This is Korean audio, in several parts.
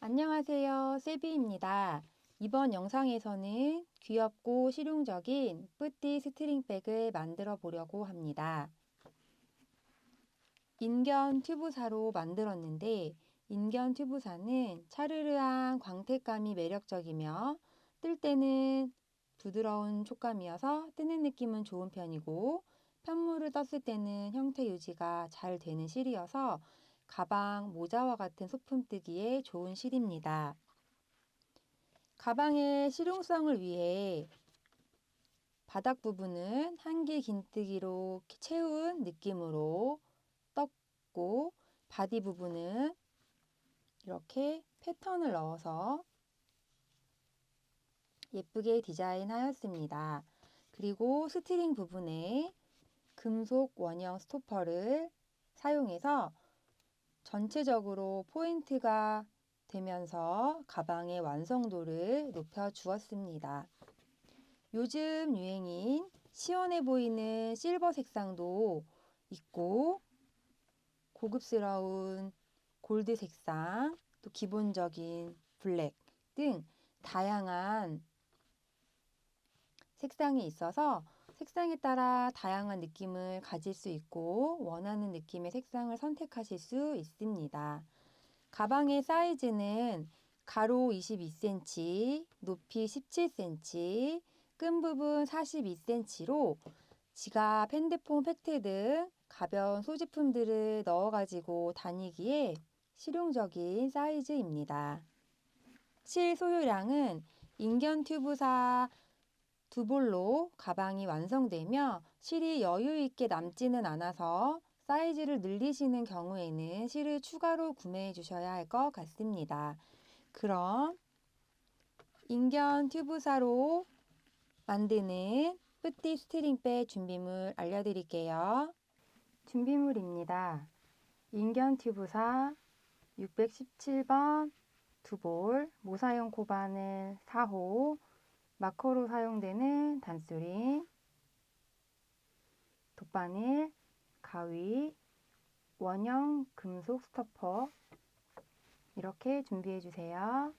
안녕하세요, 세비입니다. 이번 영상에서는 귀엽고 실용적인 뿌띠 스트링백을 만들어 보려고 합니다. 인견 튜브사로 만들었는데 인견 튜브사는 차르르한 광택감이 매력적이며 뜰 때는 부드러운 촉감이어서 뜨는 느낌은 좋은 편이고 편물을 떴을 때는 형태 유지가 잘 되는 실이어서 가방, 모자와 같은 소품 뜨기에 좋은 실입니다. 가방의 실용성을 위해 바닥 부분은 한길 긴뜨기로 채운 느낌으로 떴고 바디 부분은 이렇게 패턴을 넣어서 예쁘게 디자인하였습니다. 그리고 스트링 부분에 금속 원형 스토퍼를 사용해서 전체적으로 포인트가 되면서 가방의 완성도를 높여 주었습니다. 요즘 유행인 시원해 보이는 실버 색상도 있고 고급스러운 골드 색상, 또 기본적인 블랙 등 다양한 색상이 있어서 색상에 따라 다양한 느낌을 가질 수 있고 원하는 느낌의 색상을 선택하실 수 있습니다. 가방의 사이즈는 가로 22cm, 높이 17cm, 끈 부분 42cm로 지갑, 핸드폰, 팩트 등 가벼운 소지품들을 넣어가지고 다니기에 실용적인 사이즈입니다. 실 소유량은 인견 튜브사 두 볼로 가방이 완성되며 실이 여유 있게 남지는 않아서 사이즈를 늘리시는 경우에는 실을 추가로 구매해 주셔야 할 것 같습니다. 그럼 인견 튜브사로 만드는 뿌띠 스트링백 준비물 알려드릴게요. 준비물입니다. 인견 튜브사 617번 두 볼, 모사용 코바늘 4호, 마커로 사용되는 단수링, 돗바늘, 가위, 원형 금속 스토퍼 이렇게 준비해 주세요.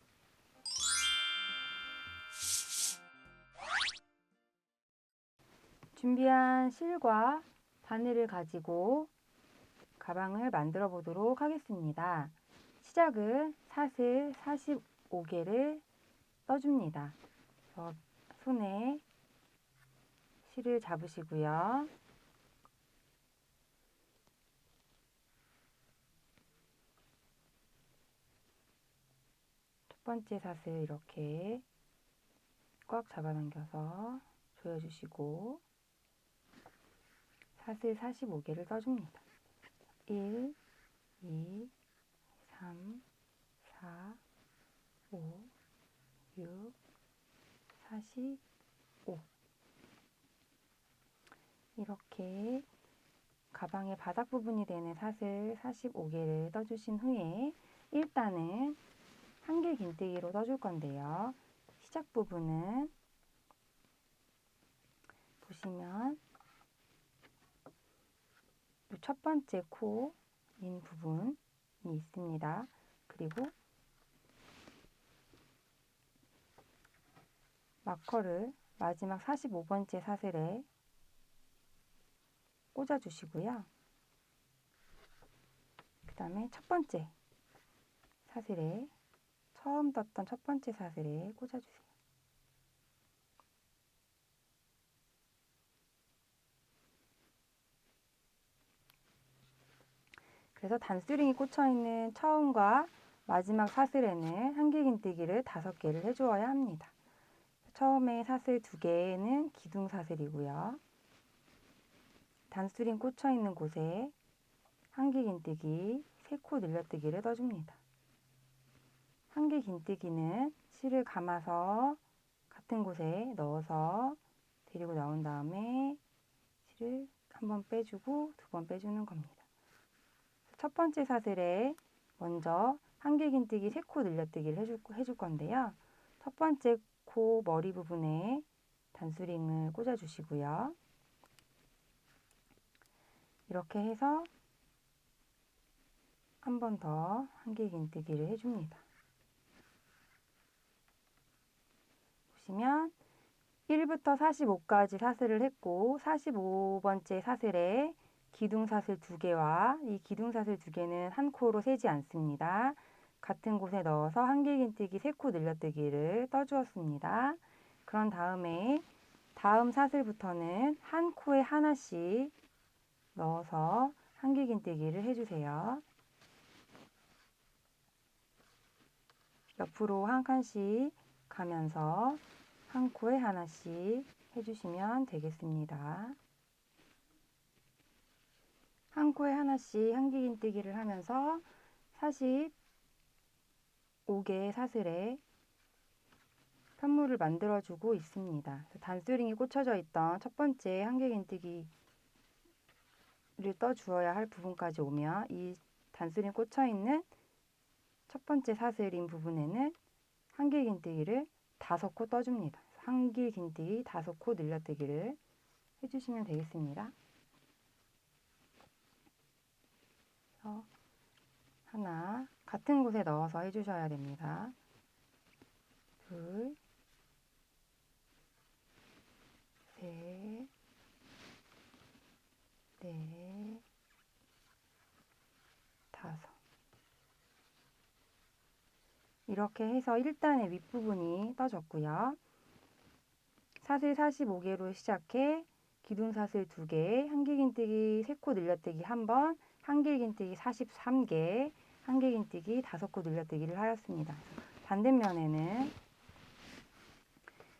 준비한 실과 바늘을 가지고 가방을 만들어 보도록 하겠습니다. 시작은 사슬 45개를 떠줍니다. 손에 실을 잡으시고요. 첫 번째 사슬 이렇게 꽉 잡아당겨서 조여주시고 사슬 45개를 떠줍니다. 1, 2, 3, 4, 5, 6, 45 이렇게 가방의 바닥 부분이 되는 사슬 45개를 떠주신 후에 일단은 한길 긴뜨기로 떠줄 건데요. 시작 부분은 보시면 첫 번째 코인 부분이 있습니다. 그리고 마커를 마지막 45번째 사슬에 꽂아 주시고요. 그 다음에 첫 번째 사슬에 처음 떴던 첫 번째 사슬에 꽂아 주세요. 그래서 단수링이 꽂혀 있는 처음과 마지막 사슬에는 한길긴뜨기를 5개를 해주어야 합니다. 처음에 사슬 2개는 기둥 사슬이고요. 단수링 꽂혀 있는 곳에 한길긴뜨기 3코 늘려뜨기를 떠줍니다. 한길긴뜨기는 실을 감아서 같은 곳에 넣어서 데리고 나온 다음에 실을 한 번 빼주고 2번 빼주는 겁니다. 첫 번째 사슬에 먼저 한길긴뜨기 3코 늘려뜨기를 해줄 건데요. 첫 번째 코 머리 부분에 단수링을 꽂아 주시고요. 이렇게 해서 한 번 더 한길긴뜨기를 해줍니다. 보시면 1부터 45까지 사슬을 했고 45번째 사슬에 기둥사슬 2개와 이 기둥사슬 2개는 한 코로 세지 않습니다. 같은 곳에 넣어서 한길긴뜨기 3코 늘려뜨기를 떠주었습니다. 그런 다음에 다음 사슬부터는 한 코에 하나씩 넣어서 한길긴뜨기를 해주세요. 옆으로 한 칸씩 가면서 한 코에 하나씩 해주시면 되겠습니다. 한 코에 하나씩 한길긴뜨기를 하면서 45개의 사슬에 편물을 만들어주고 있습니다. 단스링이 꽂혀져 있던 첫 번째 한길긴뜨기를 떠주어야 할 부분까지 오면 이 단스링 꽂혀있는 첫 번째 사슬인 부분에는 한길긴뜨기를 5코 떠줍니다. 한길긴뜨기 5코 늘려뜨기를 해주시면 되겠습니다. 하나, 같은 곳에 넣어서 해주셔야 됩니다. 둘, 셋, 넷, 5. 이렇게 해서 1단의 윗부분이 떠졌고요. 사슬 45개로 시작해 기둥사슬 2개, 한길긴뜨기 3코 늘려뜨기 1번, 한길긴뜨기 43개, 한길긴뜨기 5코 늘려뜨기를 하였습니다. 반대면에는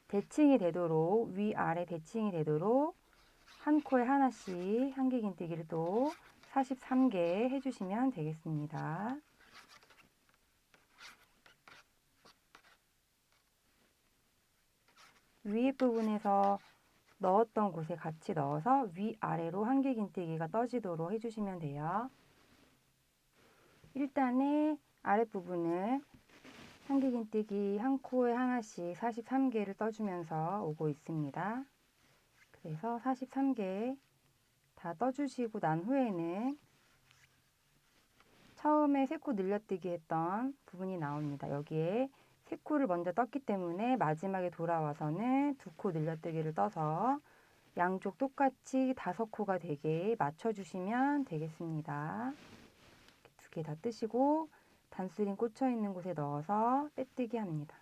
대칭이 되도록 위아래 대칭이 되도록 한 코에 하나씩 한길긴뜨기를 또 43개 해주시면 되겠습니다. 위에 부분에서 넣었던 곳에 같이 넣어서 위아래로 한길긴뜨기가 떠지도록 해주시면 돼요. 일단은 아랫부분을 한길긴뜨기 한 코에 하나씩 43개를 떠주면서 오고 있습니다. 그래서 43개 다 떠주시고 난 후에는 처음에 3코 늘려뜨기 했던 부분이 나옵니다. 여기에 3코를 먼저 떴기 때문에 마지막에 돌아와서는 2코 늘려뜨기를 떠서 양쪽 똑같이 5코가 되게 맞춰주시면 되겠습니다. 2개 다 뜨시고 단스링 꽂혀 있는 곳에 넣어서 빼뜨기 합니다.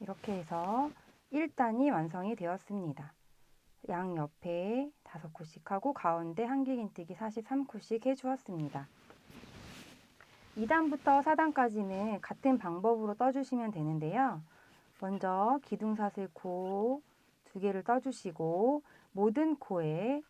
이렇게 해서 1단이 완성이 되었습니다. 양옆에 5코씩 하고 가운데 한길긴뜨기 43코씩 해주었습니다. 2단부터 4단까지는 같은 방법으로 떠주시면 되는데요. 먼저 기둥사슬 코 2개를 떠주시고 모든 코에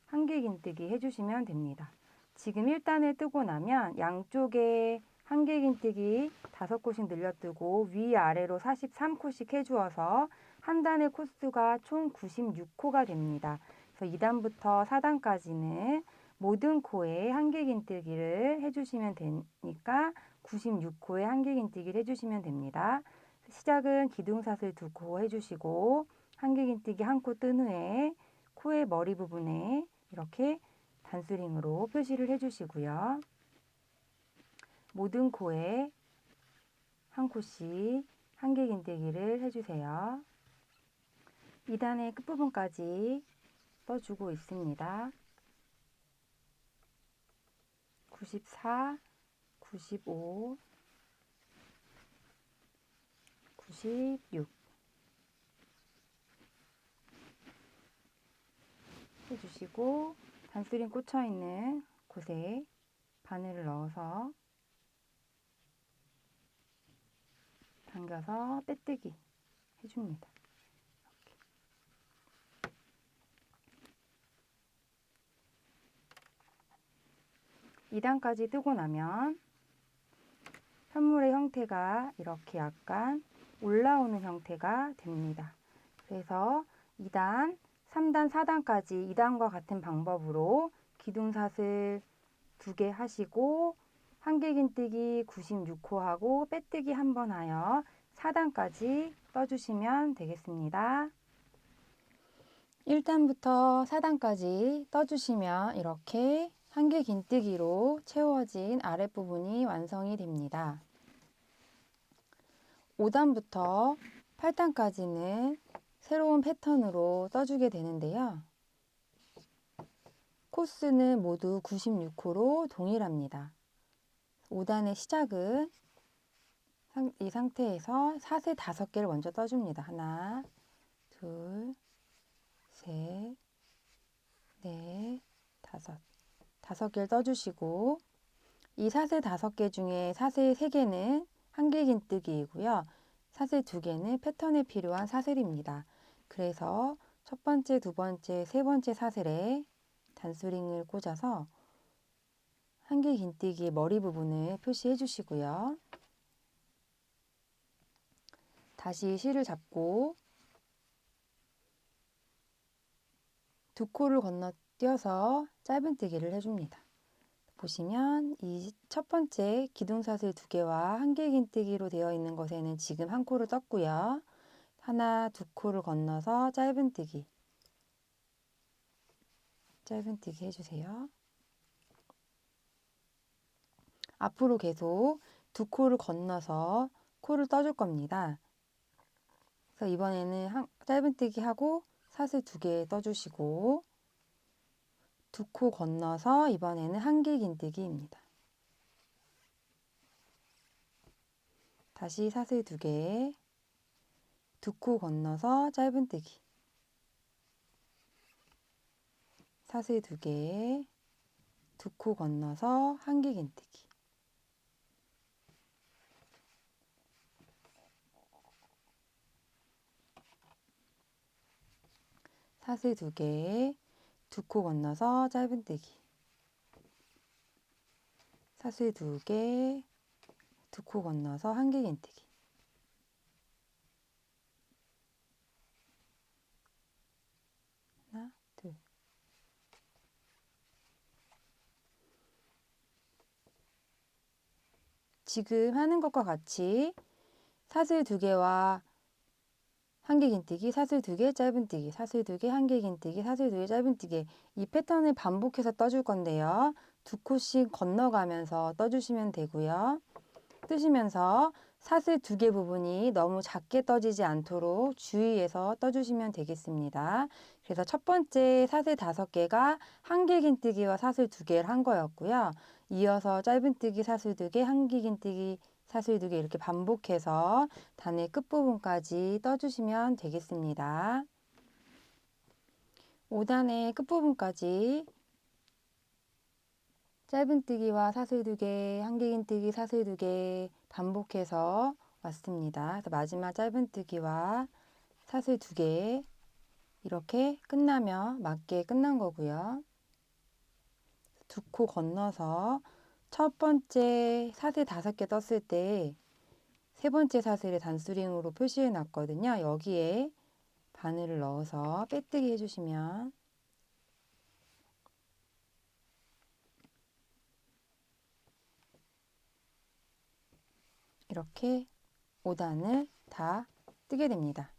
한길긴뜨기 해주시면 됩니다. 지금 1단을 뜨고 나면 양쪽에 한길긴뜨기 5코씩 늘려뜨고 위아래로 43코씩 해주어서 한 단의 코수가 총 96코가 됩니다. 그래서 2단부터 4단까지는 모든 코에 한길긴뜨기를 해주시면 되니까 96코에 한길긴뜨기를 해주시면 됩니다. 시작은 기둥사슬 2코 해주시고 한길긴뜨기 1코 뜬 후에 코의 머리 부분에 이렇게 단스링으로 표시를 해주시고요. 모든 코에 한 코씩 한길긴뜨기를 해주세요. 2단의 끝부분까지 떠주고 있습니다. 94, 95, 96 해주시고 단스링 꽂혀 있는 곳에 바늘을 넣어서 당겨서 빼뜨기 해줍니다. 이렇게. 2단까지 뜨고 나면 편물의 형태가 이렇게 약간 올라오는 형태가 됩니다. 그래서 2단, 3단, 4단까지 2단과 같은 방법으로 기둥사슬 2개 하시고 한길긴뜨기 96코 하고 빼뜨기 한번 하여 4단까지 떠주시면 되겠습니다. 1단부터 4단까지 떠주시면 이렇게 한개 긴뜨기로 채워진 아랫부분이 완성이 됩니다. 5단부터 8단까지는 새로운 패턴으로 떠주게 되는데요. 코스는 모두 96호로 동일합니다. 5단의 시작은 이 상태에서 사슬 5개를 먼저 떠줍니다. 하나, 둘, 셋, 넷, 다섯. 5개를 떠주시고 이 사슬 5개 중에 사슬 3개는 한개 긴뜨기이고요. 사슬 2개는 패턴에 필요한 사슬입니다. 그래서 첫 번째, 두 번째, 세 번째 사슬에 단수링을 꽂아서 한개 긴뜨기의 머리 부분을 표시해 주시고요. 다시 실을 잡고 두 코를 건너뛰어서 짧은뜨기를 해줍니다. 보시면 이 첫 번째 기둥사슬 2개와 한개 긴뜨기로 되어 있는 것에는 지금 한 코를 떴고요. 하나, 두 코를 건너서 짧은뜨기 해주세요. 앞으로 계속 두 코를 건너서 코를 떠줄 겁니다. 그래서 이번에는 짧은뜨기 하고 사슬 2개 떠주시고 두 코 건너서 이번에는 한개 긴뜨기입니다. 다시 사슬 2개, 두 코 건너서 짧은뜨기, 사슬 2개, 두 코 건너서 한개 긴뜨기, 사슬 2개, 두 코 건너서 짧은뜨기, 사슬 2개, 두 코 건너서 한개 긴뜨기, 하나, 둘. 지금 하는 것과 같이 사슬 2개와 한개 긴뜨기, 사슬 2개, 짧은뜨기, 사슬 2개, 한개 긴뜨기, 사슬 2개, 짧은뜨기 이 패턴을 반복해서 떠줄 건데요. 두 코씩 건너가면서 떠주시면 되고요. 뜨시면서 사슬 2개 부분이 너무 작게 떠지지 않도록 주의해서 떠주시면 되겠습니다. 그래서 첫 번째 사슬 5개가 한개 긴뜨기와 사슬 2개를 한 거였고요. 이어서 짧은뜨기, 사슬 2개, 한개 긴뜨기, 사슬 2개 이렇게 반복해서 단의 끝부분까지 떠주시면 되겠습니다. 5단의 끝부분까지 짧은뜨기와 사슬 2개, 한개 긴뜨기, 사슬 2개 반복해서 왔습니다. 그래서 마지막 짧은뜨기와 사슬 2개 이렇게 끝나면 맞게 끝난 거고요. 두 코 건너서 첫 번째 사슬 5개 떴을 때 세 번째 사슬에 단수링으로 표시해 놨거든요. 여기에 바늘을 넣어서 빼뜨기 해주시면 이렇게 5단을 다 뜨게 됩니다.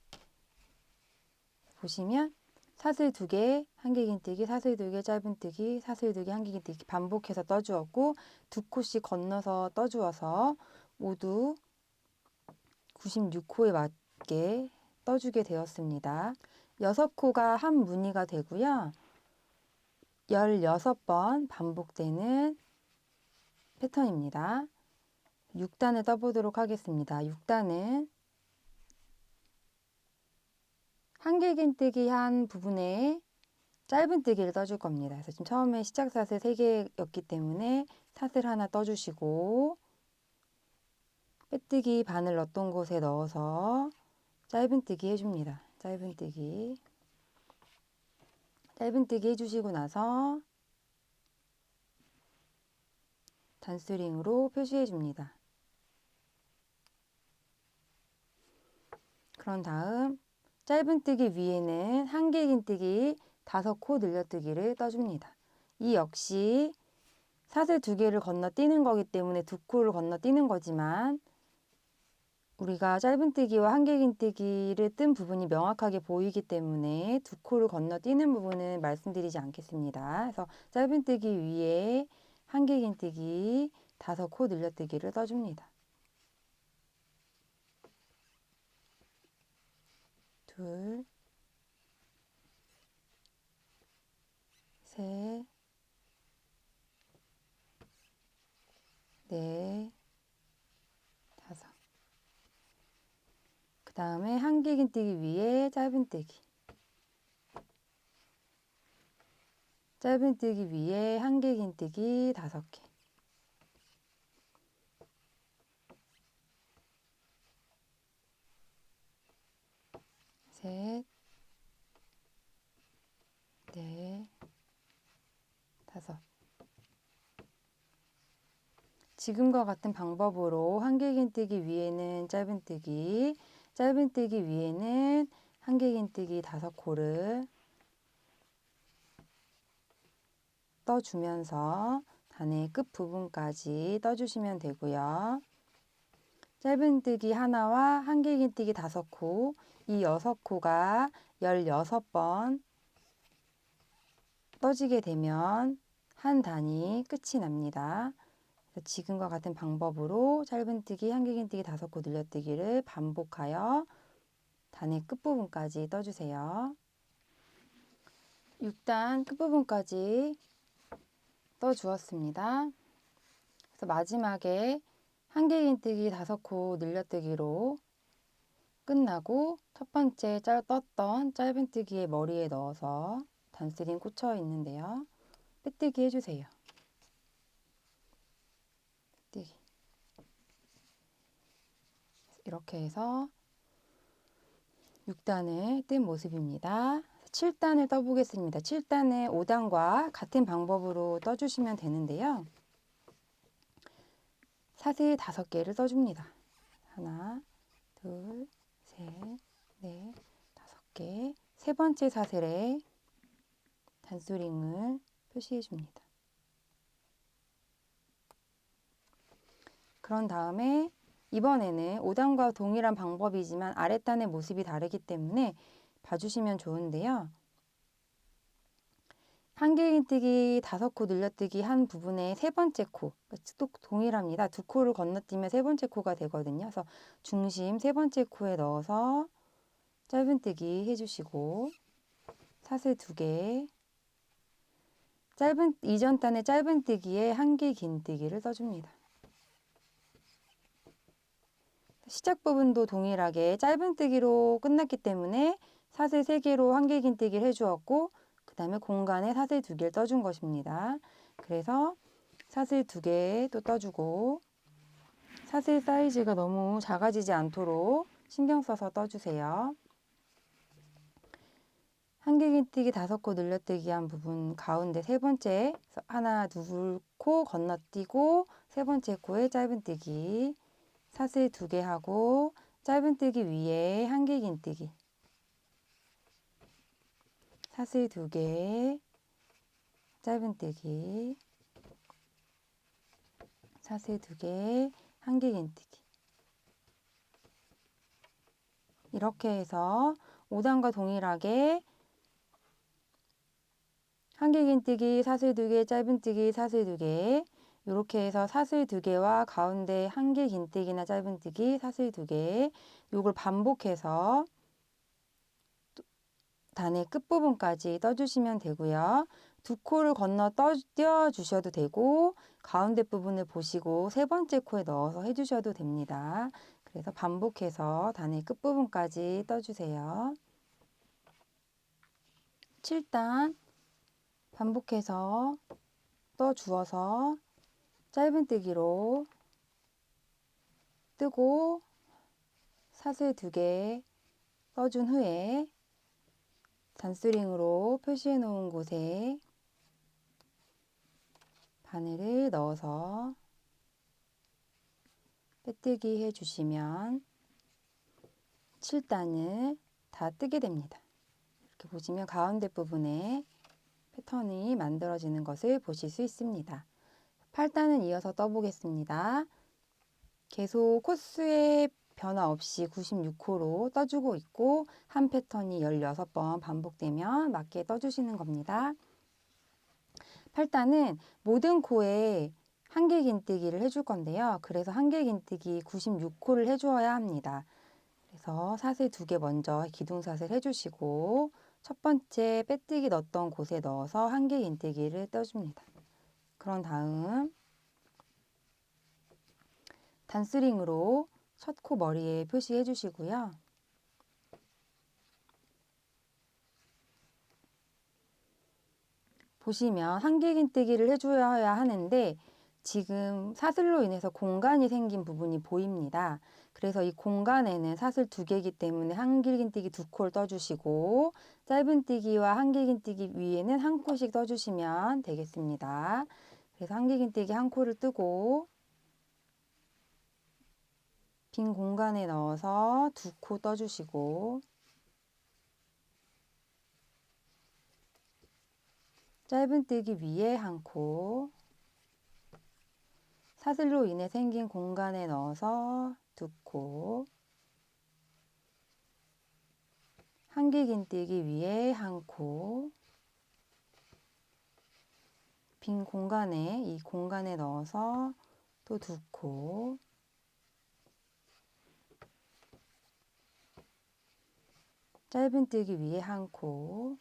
보시면 사슬 2개, 한개 긴뜨기, 사슬 2개, 짧은뜨기, 사슬 2개, 한개 긴뜨기 반복해서 떠주었고 두 코씩 건너서 떠주어서 모두 96호에 맞게 떠주게 되었습니다. 6코가 한 무늬가 되고요. 16번 반복되는 패턴입니다. 6단을 떠보도록 하겠습니다. 6단은 한개 긴뜨기 한 부분에 짧은뜨기를 떠줄 겁니다. 그래서 지금 처음에 시작 사슬 3개였기 때문에 사슬 하나 떠주시고 빼뜨기 바늘 넣었던 곳에 넣어서 짧은뜨기 해줍니다. 짧은뜨기 해주시고 나서 단스링으로 표시해 줍니다. 그런 다음 짧은뜨기 위에는 한개 긴뜨기 5코 늘려뜨기를 떠줍니다. 이 역시 사슬 2개를 건너뛰는 거기 때문에 2코를 건너뛰는 거지만 우리가 짧은뜨기와 한길긴뜨기를 뜬 부분이 명확하게 보이기 때문에 두 코를 건너뛰는 부분은 말씀드리지 않겠습니다. 그래서 짧은뜨기 위에 한길긴뜨기 5코 늘려뜨기를 떠줍니다. 둘, 셋, 넷, 다섯. 그 다음에 한길긴뜨기 위에 짧은뜨기. 짧은뜨기 위에 한길긴뜨기 5개. 셋, 넷, 다섯. 지금과 같은 방법으로 한길긴뜨기 위에는 짧은뜨기, 짧은뜨기 위에는 한길긴뜨기 5코를 떠주면서 단의 끝부분까지 떠주시면 되고요. 짧은뜨기 하나와 한길긴뜨기 5코, 이 6코가 16번 떠지게 되면 한 단이 끝이 납니다. 지금과 같은 방법으로 짧은뜨기, 한길긴뜨기 5코 늘려뜨기를 반복하여 단의 끝부분까지 떠주세요. 6단 끝부분까지 떠주었습니다. 그래서 마지막에 한길긴뜨기 5코 늘려뜨기로 끝나고 첫 번째 떴던 짧은뜨기의 머리에 넣어서 단스링 꽂혀 있는데요. 빼뜨기 해주세요. 빼뜨기. 이렇게 해서 6단을 뜬 모습입니다. 7단을 떠보겠습니다. 7단은 5단과 같은 방법으로 떠주시면 되는데요. 사슬 5개를 떠줍니다. 하나, 둘, 셋, 넷, 5개. 세 번째 사슬에 단수링을 표시해 줍니다. 그런 다음에 이번에는 5단과 동일한 방법이지만 아랫단의 모습이 다르기 때문에 봐주시면 좋은데요. 한길긴뜨기 5코 늘려뜨기 한 부분의 세 번째 코, 또 동일합니다. 2코를 건너뛰면 세 번째 코가 되거든요. 그래서 중심 세 번째 코에 넣어서 짧은뜨기 해주시고 사슬 2개, 이전 단의 짧은뜨기에 한길긴뜨기를 떠줍니다. 시작 부분도 동일하게 짧은뜨기로 끝났기 때문에 사슬 3개로 한길긴뜨기를 해주었고 그 다음에 공간에 사슬 2개를 떠준 것입니다. 그래서 사슬 2개 또 떠주고 사슬 사이즈가 너무 작아지지 않도록 신경 써서 떠주세요. 한길긴뜨기 5코 늘려뜨기 한 부분 가운데 세 번째 하나, 2코 건너뛰고 세 번째 코에 짧은뜨기 사슬 2개 하고 짧은뜨기 위에 한길긴뜨기 사슬 2개 짧은뜨기 사슬 2개 한길긴뜨기 이렇게 해서 5단과 동일하게 한길긴뜨기 사슬 2개 짧은뜨기 사슬 2개 이렇게 해서 사슬 2개와 가운데 한길긴뜨기나 짧은뜨기 사슬 2개 요걸 반복해서 단의 끝부분까지 떠주시면 되고요. 2코를 건너 띄워주셔도 되고 가운데 부분을 보시고 세 번째 코에 넣어서 해주셔도 됩니다. 그래서 반복해서 단의 끝부분까지 떠주세요. 7단 반복해서 떠주어서 짧은뜨기로 뜨고 사슬 2개 떠준 후에 단스링으로 표시해 놓은 곳에 바늘을 넣어서 빼뜨기 해주시면 7단을 다 뜨게 됩니다. 이렇게 보시면 가운데 부분에 패턴이 만들어지는 것을 보실 수 있습니다. 8단은 이어서 떠보겠습니다. 계속 코스의 변화 없이 96코로 떠주고 있고 한 패턴이 16번 반복되면 맞게 떠주시는 겁니다. 8단은 모든 코에 한길긴뜨기를 해줄 건데요. 그래서 한길긴뜨기 96코를 해주어야 합니다. 그래서 사슬 2개 먼저 기둥사슬 해주시고 첫 번째 빼뜨기 넣었던 곳에 넣어서 한길긴뜨기를 떠줍니다. 그런 다음 단스링으로 첫 코 머리에 표시해 주시고요. 보시면 한길긴뜨기를 해줘야 하는데 지금 사슬로 인해서 공간이 생긴 부분이 보입니다. 그래서 이 공간에는 사슬 2개이기 때문에 한길긴뜨기 2코를 떠주시고 짧은뜨기와 한길긴뜨기 위에는 한 코씩 떠주시면 되겠습니다. 그래서 한길긴뜨기 한 코를 뜨고 빈 공간에 넣어서 2코 떠주시고 짧은뜨기 위에 한 코, 사슬로 인해 생긴 공간에 넣어서 2코, 한길긴뜨기 위에 한 코, 빈 공간에 이 공간에 넣어서 또 2코, 짧은뜨기 위에 한 코,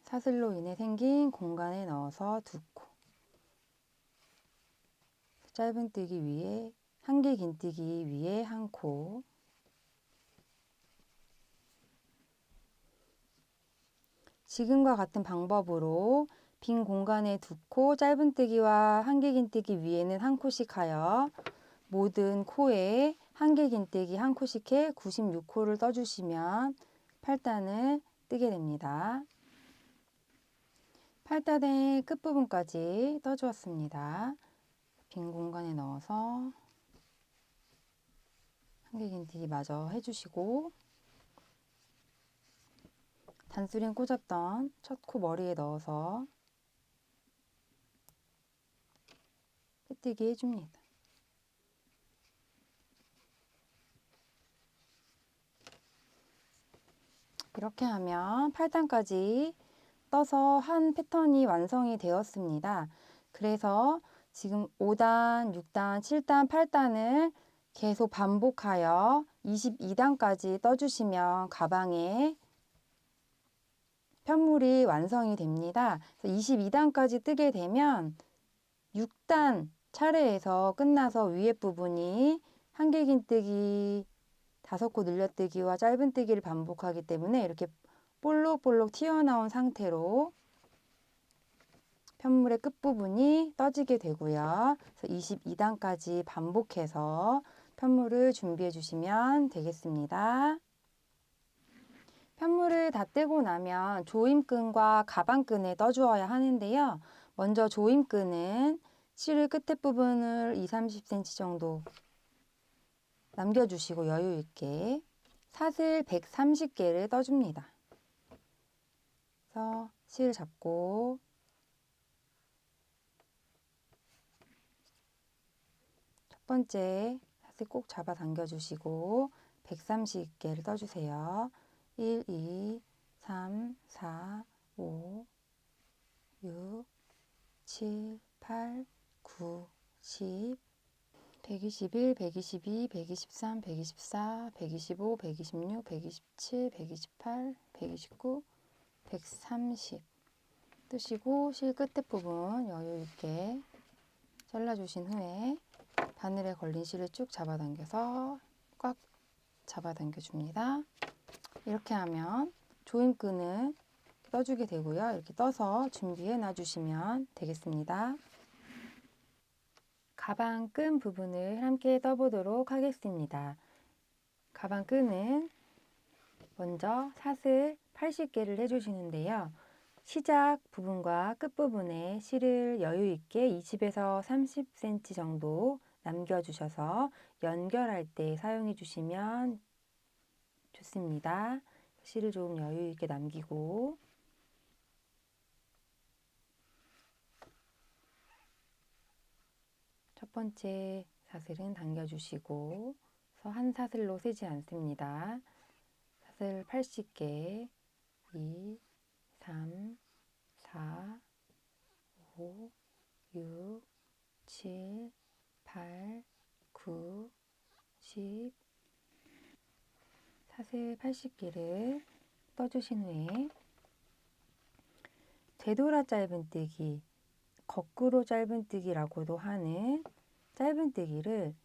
사슬로 인해 생긴 공간에 넣어서 2코, 짧은뜨기 위에 한길긴뜨기 위에 한 코, 지금과 같은 방법으로 빈 공간에 2코, 짧은뜨기와 한길긴뜨기 위에는 한 코씩 하여 모든 코에 한길긴뜨기 한 코씩 해 96코를 떠주시면 8단을 뜨게 됩니다. 8단의 끝부분까지 떠주었습니다. 빈 공간에 넣어서 한길긴뜨기 마저 해주시고 단스링 꽂았던 첫 코 머리에 넣어서 빼뜨기 해줍니다. 이렇게 하면 8단까지 떠서 한 패턴이 완성이 되었습니다. 그래서 지금 5단, 6단, 7단, 8단을 계속 반복하여 22단까지 떠주시면 가방에 편물이 완성이 됩니다. 22단까지 뜨게 되면 6단 차례에서 끝나서 위에 부분이 한길긴뜨기 5코 늘려뜨기와 짧은뜨기를 반복하기 때문에 이렇게 볼록볼록 튀어나온 상태로 편물의 끝부분이 떠지게 되고요. 그래서 22단까지 반복해서 편물을 준비해 주시면 되겠습니다. 편물을 다 뜨고 나면 조임끈과 가방끈을 떠주어야 하는데요. 먼저 조임끈은 실을 끝에 부분을 20-30cm 정도 남겨주시고 여유 있게 사슬 130개를 떠줍니다. 그래서 실 잡고 첫 번째 사슬 꼭 잡아 당겨주시고 130개를 떠주세요. 1, 2, 3, 4, 5, 6, 7, 8, 9, 10, 121, 122, 123, 124, 125, 126, 127, 128, 129, 130 뜨시고 실 끝에 부분 여유 있게 잘라주신 후에 바늘에 걸린 실을 쭉 잡아당겨서 꽉 잡아당겨 줍니다. 이렇게 하면 조임끈을 떠주게 되고요. 이렇게 떠서 준비해 놔주시면 되겠습니다. 가방 끈 부분을 함께 떠보도록 하겠습니다. 가방 끈은 먼저 사슬 80개를 해주시는데요. 시작 부분과 끝 부분에 실을 여유 있게 20에서 30cm 정도 남겨주셔서 연결할 때 사용해 주시면 좋습니다. 실을 좀 여유 있게 남기고 첫 번째 사슬은 당겨주시고 한 사슬로 세지 않습니다. 사슬 80개 2, 3, 4, 5, 6, 7, 8, 9, 10 사슬 80개를 떠주신 후에 되돌아 짧은뜨기, 거꾸로 짧은뜨기라고도 하는 짧은뜨기를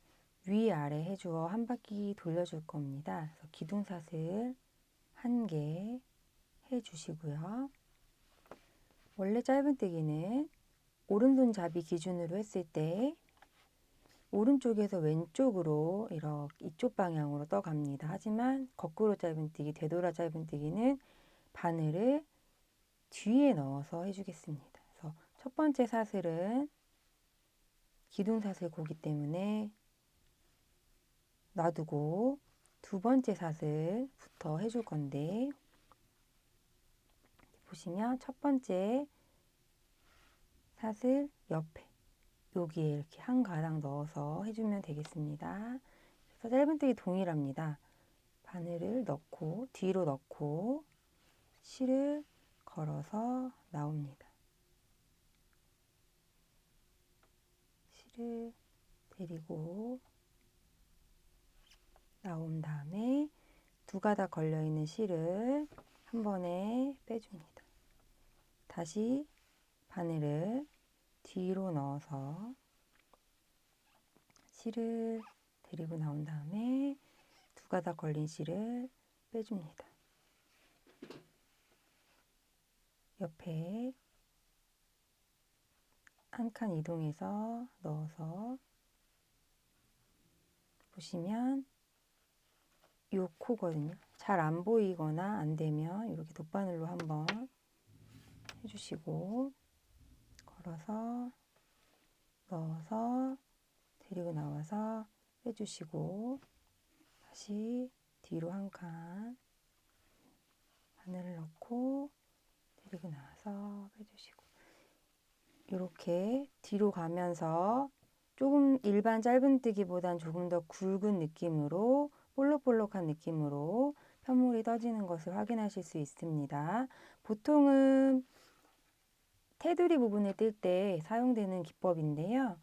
위아래 해주어 한 바퀴 돌려줄 겁니다. 그래서 기둥사슬 1개 해주시고요. 원래 짧은뜨기는 오른손잡이 기준으로 했을 때 오른쪽에서 왼쪽으로 이렇게 이쪽 방향으로 떠갑니다. 하지만 거꾸로 짧은뜨기, 되돌아 짧은뜨기는 바늘을 뒤에 넣어서 해주겠습니다. 그래서 첫 번째 사슬은 기둥사슬 고기 때문에 놔두고 두 번째 사슬부터 해줄 건데 보시면 첫 번째 사슬 옆에 여기에 이렇게 한 가닥 넣어서 해주면 되겠습니다. 그래서 짧은뜨기 동일합니다. 바늘을 넣고 뒤로 넣고 실을 걸어서 나옵니다. 실을 데리고 나온 다음에 두 가닥 걸려있는 실을 한 번에 빼줍니다. 다시 바늘을 뒤로 넣어서 실을 데리고 나온 다음에 두 가닥 걸린 실을 빼줍니다. 옆에 한 칸 이동해서 넣어서 보시면 요 코거든요. 잘 안 보이거나 안 되면 이렇게 돗바늘로 한번 해주시고 걸어서 넣어서 데리고 나와서 빼주시고 다시 뒤로 한 칸 바늘을 넣고 데리고 나와서 빼주시고 이렇게 뒤로 가면서 조금 일반 짧은뜨기보단 조금 더 굵은 느낌으로 볼록볼록한 느낌으로 편물이 떠지는 것을 확인하실 수 있습니다. 보통은 테두리 부분을 뜰 때 사용되는 기법인데요.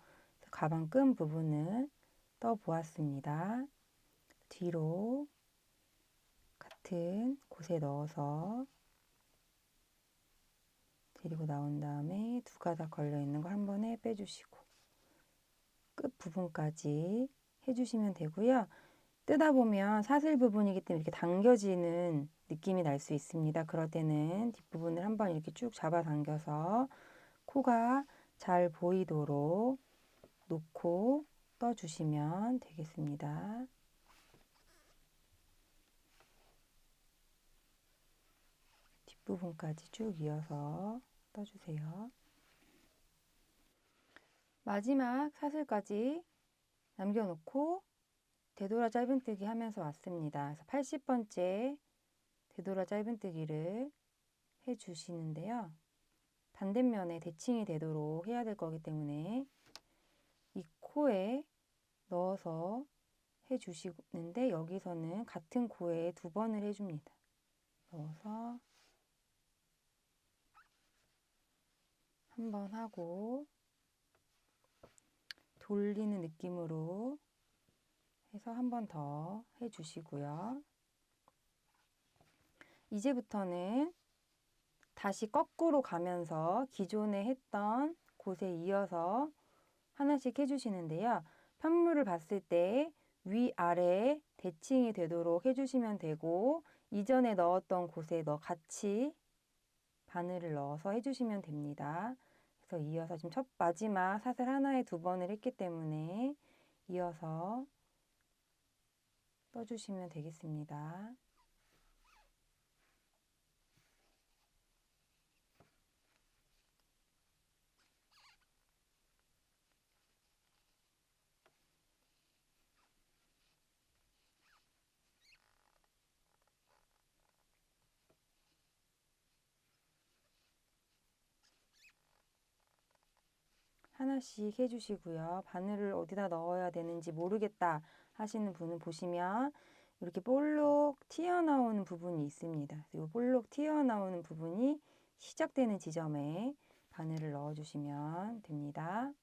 가방 끈 부분을 떠 보았습니다. 뒤로 같은 곳에 넣어서 데리고 나온 다음에 두 가닥 걸려 있는 거 한 번에 빼주시고 끝 부분까지 해주시면 되고요. 뜨다 보면 사슬 부분이기 때문에 이렇게 당겨지는 느낌이 날 수 있습니다. 그럴 때는 뒷부분을 한번 이렇게 쭉 잡아 당겨서 코가 잘 보이도록 놓고 떠주시면 되겠습니다. 뒷부분까지 쭉 이어서 떠주세요. 마지막 사슬까지 남겨놓고 되돌아 짧은뜨기 하면서 왔습니다. 그래서 80번째 되돌아 짧은뜨기를 해주시는데요. 반대면에 대칭이 되도록 해야 될 거기 때문에 이 코에 넣어서 해주시는데 여기서는 같은 코에 두 번을 해줍니다. 넣어서 한 번 하고 돌리는 느낌으로 해서 한 번 더 해주시고요. 이제부터는 다시 거꾸로 가면서 기존에 했던 곳에 이어서 하나씩 해주시는데요. 편물을 봤을 때 위아래 대칭이 되도록 해주시면 되고 이전에 넣었던 곳에 같이 바늘을 넣어서 해주시면 됩니다. 그래서 이어서 지금 첫 마지막 사슬 하나에 두 번을 했기 때문에 이어서 떠주시면 되겠습니다. 하나씩 해주시고요. 바늘을 어디다 넣어야 되는지 모르겠다 하시는 분은 보시면 이렇게 볼록 튀어나오는 부분이 있습니다. 이 볼록 튀어나오는 부분이 시작되는 지점에 바늘을 넣어주시면 됩니다.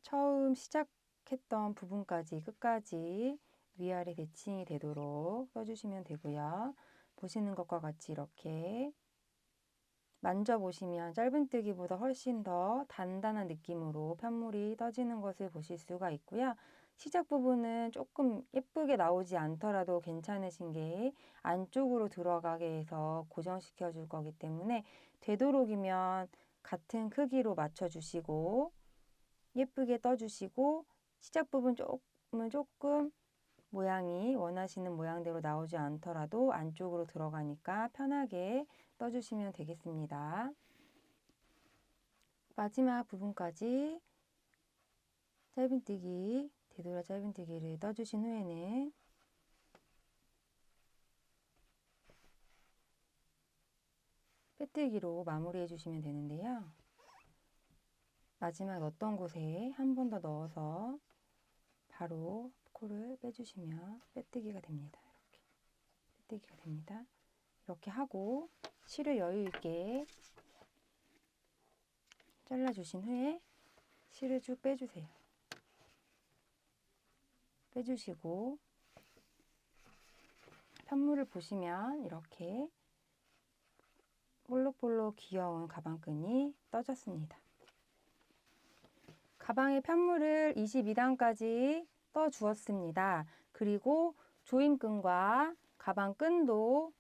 처음 시작했던 부분까지 끝까지 위아래 대칭이 되도록 떠주시면 되고요. 보시는 것과 같이 이렇게 만져보시면 짧은뜨기보다 훨씬 더 단단한 느낌으로 편물이 떠지는 것을 보실 수가 있고요. 시작 부분은 조금 예쁘게 나오지 않더라도 괜찮으신 게 안쪽으로 들어가게 해서 고정시켜 줄 거기 때문에 되도록이면 같은 크기로 맞춰주시고 예쁘게 떠주시고 시작 부분 조금 모양이 원하시는 모양대로 나오지 않더라도 안쪽으로 들어가니까 편하게 떠주시면 되겠습니다. 마지막 부분까지 짧은뜨기, 되돌아 짧은뜨기를 떠주신 후에는 빼뜨기로 마무리해 주시면 되는데요. 마지막 넣었던 곳에 한 번 더 넣어서 바로 코를 빼주시면 빼뜨기가 됩니다. 이렇게 빼뜨기가 됩니다. 이렇게 하고 실을 여유 있게 잘라주신 후에 실을 쭉 빼주세요. 빼주시고 편물을 보시면 이렇게 볼록볼록 귀여운 가방끈이 떠졌습니다. 가방의 편물을 22단까지 떠 주었습니다. 그리고 조임끈과 가방끈도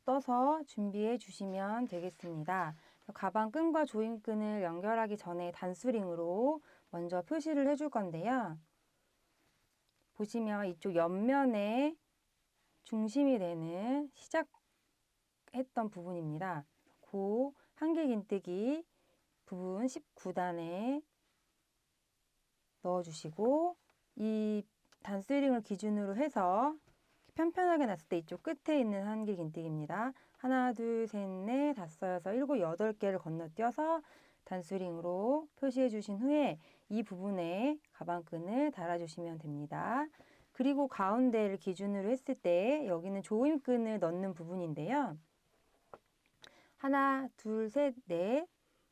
떠서 준비해 주시면 되겠습니다. 가방끈과 조임끈을 연결하기 전에 단수링으로 먼저 표시를 해줄 건데요. 보시면 이쪽 옆면에 중심이 되는 시작했던 부분입니다. 그 한길긴뜨기 부분 19단에 넣어주시고 이 단스링을 기준으로 해서 편편하게 놨을 때 이쪽 끝에 있는 한길긴뜨기입니다. 하나, 둘, 셋, 넷, 다섯, 여섯, 일곱, 여덟 개를 건너뛰어서 단스링으로 표시해 주신 후에 이 부분에 가방끈을 달아주시면 됩니다. 그리고 가운데를 기준으로 했을 때 여기는 조임끈을 넣는 부분인데요. 하나, 둘, 셋, 넷,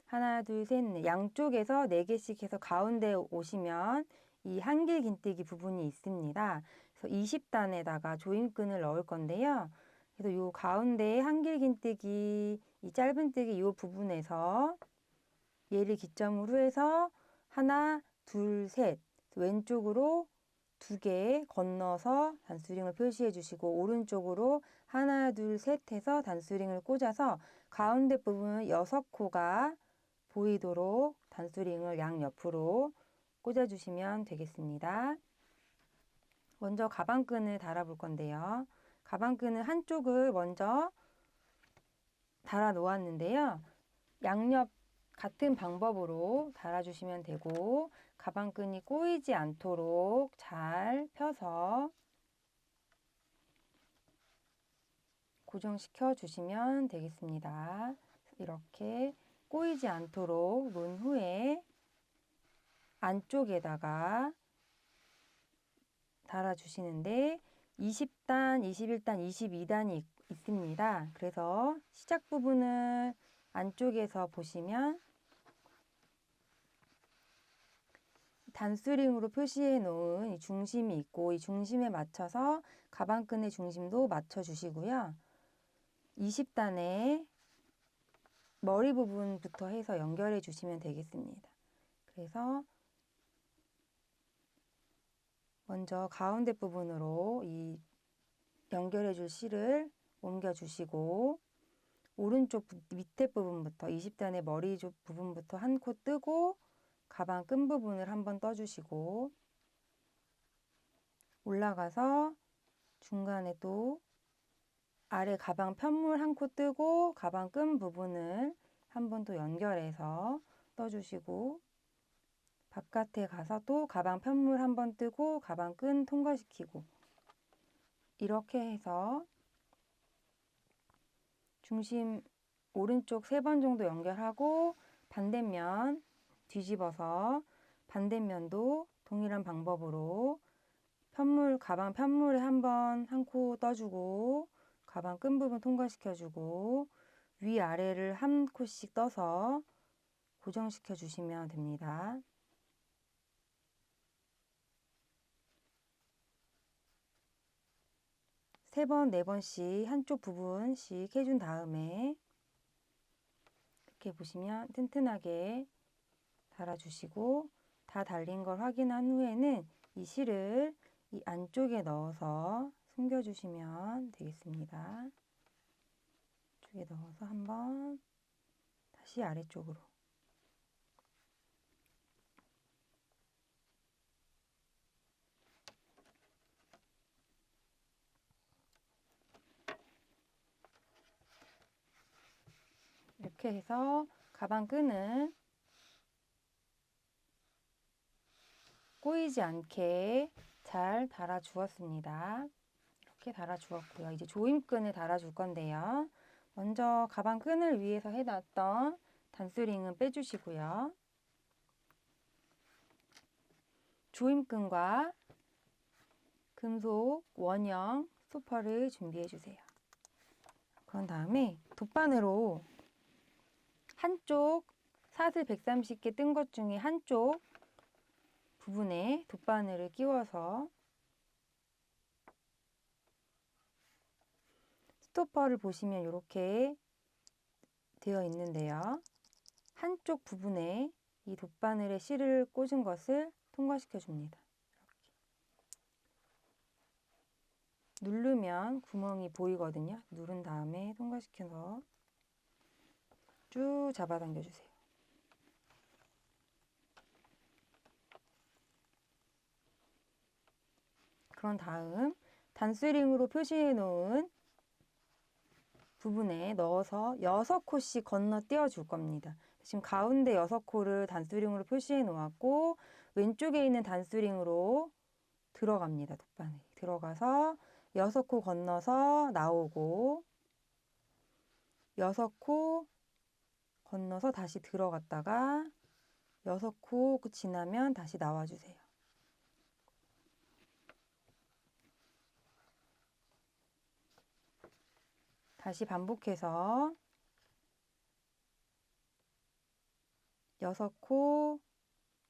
하나, 둘, 셋, 넷 양쪽에서 4개씩 해서 가운데 오시면 이 한길긴뜨기 부분이 있습니다. 그래서 20단에다가 조임끈을 넣을 건데요. 그래서 요 가운데 한길긴뜨기 이 짧은뜨기 요 부분에서 얘를 기점으로 해서 하나, 둘, 셋 왼쪽으로 2개 건너서 단수링을 표시해 주시고 오른쪽으로 하나, 둘, 셋 해서 단수링을 꽂아서 가운데 부분 6코가 보이도록 단수링을 양옆으로 꽂아주시면 되겠습니다. 먼저 가방끈을 달아볼 건데요. 가방끈은 한쪽을 먼저 달아 놓았는데요. 양옆 같은 방법으로 달아주시면 되고 가방끈이 꼬이지 않도록 잘 펴서 고정시켜 주시면 되겠습니다. 이렇게 꼬이지 않도록 놓은 후에 안쪽에다가 달아주시는데 20단, 21단, 22단이 있습니다. 그래서 시작 부분을 안쪽에서 보시면 단수링으로 표시해 놓은 이 중심이 있고 이 중심에 맞춰서 가방끈의 중심도 맞춰 주시고요. 20단에 머리 부분부터 해서 연결해 주시면 되겠습니다. 그래서 먼저 가운데 부분으로 이 연결해 줄 실을 옮겨 주시고 오른쪽 밑에 부분부터 20단의 머리 쪽 부분부터 한 코 뜨고 가방 끈 부분을 한번 떠주시고 올라가서 중간에 또 아래 가방 편물 한 코 뜨고 가방 끈 부분을 한 번 더 연결해서 떠주시고 바깥에 가서 또 가방 편물 한번 뜨고 가방 끈 통과시키고 이렇게 해서 중심 오른쪽 3번 정도 연결하고 반대면 뒤집어서 반대면도 동일한 방법으로 편물, 가방 편물에 한번 한 코 떠주고 가방 끈 부분 통과시켜주고 위아래를 한 코씩 떠서 고정시켜 주시면 됩니다. 3번, 4번씩 한쪽 부분씩 해준 다음에 이렇게 보시면 튼튼하게 달아주시고 다 달린 걸 확인한 후에는 이 실을 이 안쪽에 넣어서 숨겨주시면 되겠습니다. 안쪽에 넣어서 한번 다시 아래쪽으로 이렇게 해서 가방 끈은 꼬이지 않게 잘 달아 주었습니다. 이렇게 달아 주었고요. 이제 조임끈을 달아 줄 건데요. 먼저 가방 끈을 위해서 해놨던 단수링은 빼주시고요. 조임끈과 금속 원형 스토퍼를 준비해 주세요. 그런 다음에 돗바늘로 한쪽 사슬 130개 뜬 것 중에 한쪽 부분에 돗바늘을 끼워서 스토퍼를 보시면 이렇게 되어 있는데요. 한쪽 부분에 이 돗바늘에 실을 꽂은 것을 통과시켜 줍니다. 누르면 구멍이 보이거든요. 누른 다음에 통과시켜서 쭉 잡아당겨 주세요. 그런 다음 단스링으로 표시해 놓은 부분에 넣어서 6코씩 건너 띄워 줄 겁니다. 지금 가운데 6코를 단스링으로 표시해 놓았고 왼쪽에 있는 단스링으로 들어갑니다. 돗바늘이 들어가서 6코 건너서 나오고 6코 건너서 다시 들어갔다가 6코 지나면 다시 나와주세요. 다시 반복해서 6코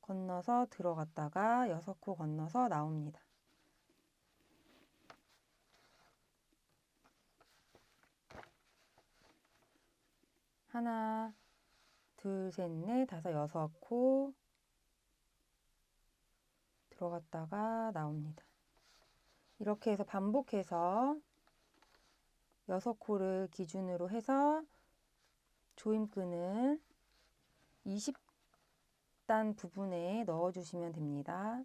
건너서 들어갔다가 6코 건너서 나옵니다. 하나, 둘, 셋, 넷, 다섯, 6코 들어갔다가 나옵니다. 이렇게 해서 반복해서 6코를 기준으로 해서 조임끈을 20단 부분에 넣어주시면 됩니다.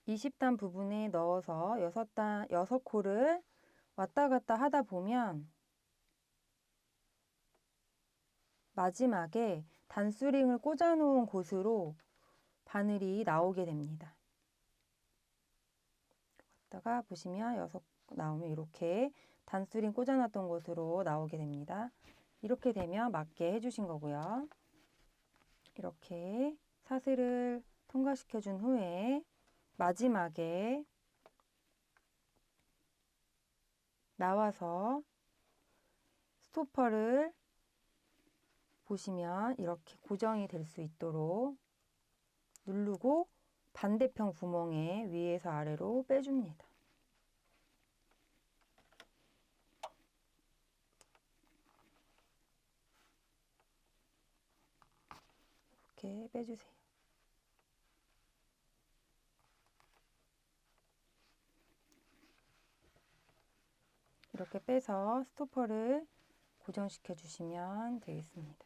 (20단) 부분에 넣어서 6코를 왔다 갔다 하다 보면 마지막에 단수링을 꽂아 놓은 곳으로 바늘이 나오게 됩니다. 왔다가 보시면 6 나오면 이렇게 단수링 꽂아 놨던 곳으로 나오게 됩니다. 이렇게 되면 맞게 해주신 거고요. 이렇게 사슬을 통과시켜 준 후에 마지막에 나와서 스토퍼를 보시면 이렇게 고정이 될 수 있도록 누르고 반대편 구멍에 위에서 아래로 빼줍니다. 이렇게 빼주세요. 이렇게 빼서 스토퍼를 고정시켜 주시면 되겠습니다.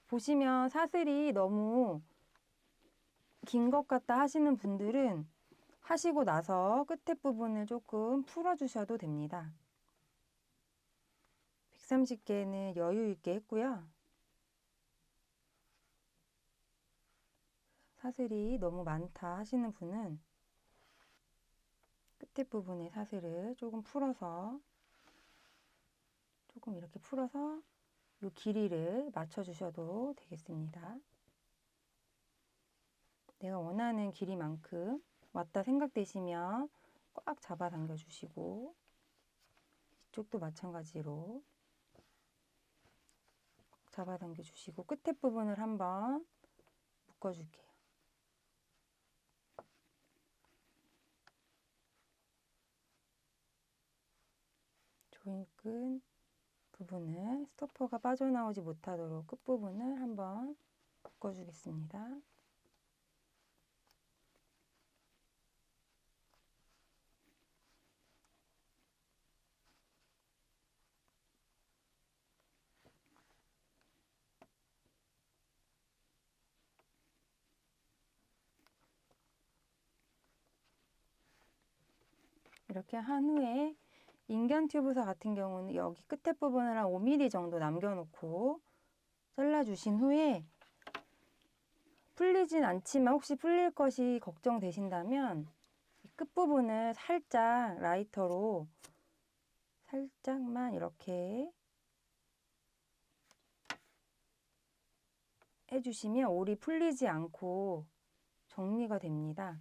보시면 사슬이 너무 긴 것 같다 하시는 분들은 하시고 나서 끝에 부분을 조금 풀어주셔도 됩니다. 130개는 여유 있게 했고요. 사슬이 너무 많다 하시는 분은 끝에 부분에 사슬을 조금 풀어서 이렇게 풀어서 이 길이를 맞춰주셔도 되겠습니다. 내가 원하는 길이만큼 왔다 생각되시면 꽉 잡아 당겨 주시고, 이쪽도 마찬가지로 잡아 당겨 주시고 끝에 부분을 한번 묶어 줄게요. 조임끈 부분을 스토퍼가 빠져나오지 못하도록 끝부분을 한번 묶어 주겠습니다. 이렇게 한 후에 인견 튜브서 같은 경우는 여기 끝에 부분을 한 5mm 정도 남겨놓고 잘라주신 후에 풀리진 않지만 혹시 풀릴 것이 걱정되신다면 끝부분을 살짝 라이터로 살짝만 이렇게 해주시면 올이 풀리지 않고 정리가 됩니다.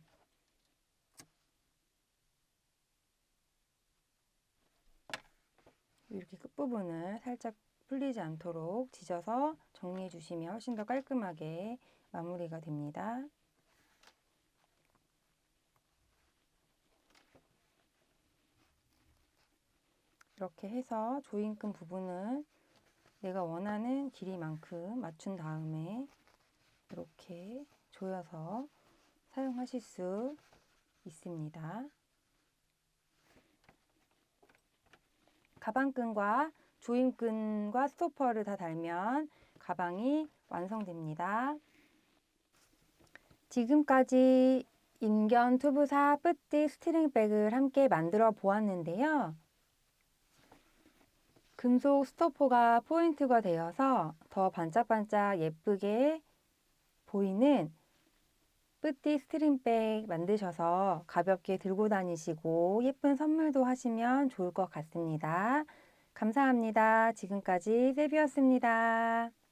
이렇게 끝부분을 살짝 풀리지 않도록 지져서 정리해 주시면 훨씬 더 깔끔하게 마무리가 됩니다. 이렇게 해서 조임끈 부분을 내가 원하는 길이만큼 맞춘 다음에 이렇게 조여서 사용하실 수 있습니다. 가방끈과 조임끈과 스토퍼를 다 달면 가방이 완성됩니다. 지금까지 인견 튜브사 뿌띠 스트링백을 함께 만들어 보았는데요. 금속 스토퍼가 포인트가 되어서 더 반짝반짝 예쁘게 보이는 뿌띠 스트링백 만드셔서 가볍게 들고 다니시고 예쁜 선물도 하시면 좋을 것 같습니다. 감사합니다. 지금까지 세비였습니다.